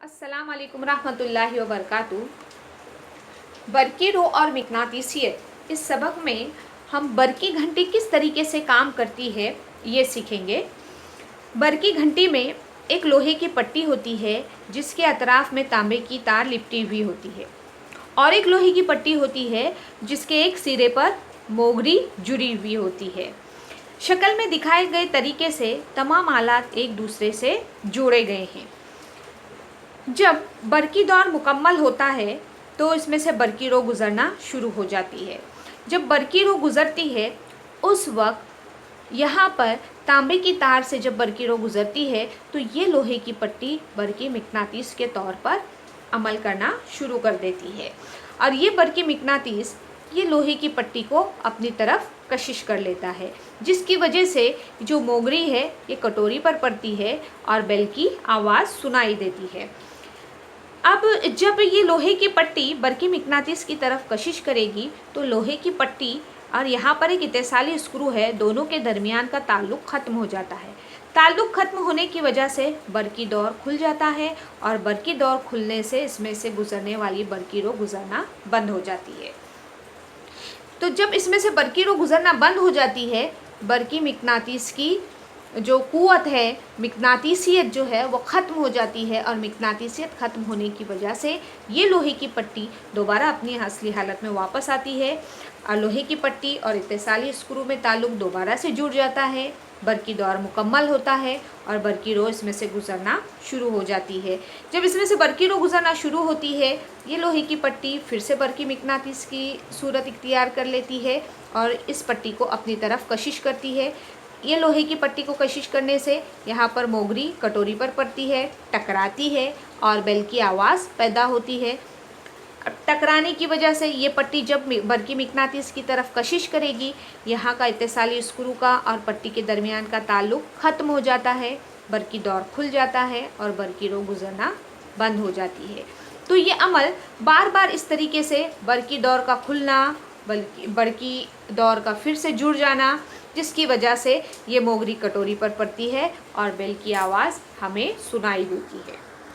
अस्सलाम वालेकुम रहमतुल्लाहि व बरकातुहू। बरकी रो और मिकनातीसियत, इस सबक में हम बरकी घंटी किस तरीके से काम करती है ये सीखेंगे। बरकी घंटी में एक लोहे की पट्टी होती है जिसके अतराफ में तांबे की तार लिपटी हुई होती है और एक लोहे की पट्टी होती है जिसके एक सिरे पर मोगरी जुड़ी हुई होती है। शक्ल में दिखाए गए तरीके से तमाम आलात एक दूसरे से जोड़े गए हैं। जब बरकी दौर मुकम्मल होता है तो इसमें से बरकी रो गुज़रना शुरू हो जाती है। जब बरकी रो गुज़रती है उस वक्त यहाँ पर तांबे की तार से जब बरकी रो गुज़रती है तो ये लोहे की पट्टी बरकी मिकनातीस के तौर पर अमल करना शुरू कर देती है और ये बरकी मिकनातीस ये लोहे की पट्टी को अपनी तरफ कशिश कर लेता है, जिसकी वजह से जो मोगरी है ये कटोरी पर पड़ती है और बेल की आवाज़ सुनाई देती है। अब जब ये लोहे की पट्टी बरकी मिकनातीस की तरफ कशिश करेगी तो लोहे की पट्टी और यहाँ पर एक इत्तेसाली स्क्रू है, दोनों के दरमियान का ताल्लुक़ ख़त्म हो जाता है। ताल्लुक़ ख़त्म होने की वजह से बरकी दौर खुल जाता है और बरकी दौर खुलने से इसमें से गुज़रने वाली बरकी रो गुज़रना बंद हो जाती है। तो जब इसमें से बरकी रो गुज़रना बंद हो जाती है, बरकी मिकनातीस की जो क़ुव्वत है, मिकनातीसियत जो है वो ख़त्म हो जाती है और मिकनातीसियत ख़त्म होने की वजह से ये लोहे की पट्टी दोबारा अपनी असली हालत में वापस आती है और लोहे की पट्टी और इत्तेसाली स्क्रू में ताल्लुक़ दोबारा से जुड़ जाता है। बरकी दौर मुकम्मल होता है और बरकी रो इसमें से गुज़रना शुरू हो जाती है। जब इसमें से बरकी रो गुज़रना शुरू होती है ये लोहे की पट्टी फिर से बरकी मिकनातीस की सूरत इख्तियार कर लेती है और इस पट्टी को अपनी तरफ कशिश करती है। ये लोहे की पट्टी को कशिश करने से यहाँ पर मोगरी कटोरी पर पड़ती है, टकराती है और बेल की आवाज़ पैदा होती है। टकराने की वजह से ये पट्टी जब बरकी मिकनातीस की तरफ कशिश करेगी, यहाँ का इत्तेसाली स्क्रू का और पट्टी के दरमियान का ताल्लुक़ ख़त्म हो जाता है, बरकी दौर खुल जाता है और बरकी रो गुज़रना बंद हो जाती है। तो ये अमल बार बार इस तरीके से बरकी दौर का खुलना, बरकी दौर का फिर से जुड़ जाना, जिसकी वजह से ये मोगरी कटोरी पर पड़ती है और बेल की आवाज़ हमें सुनाई देती है।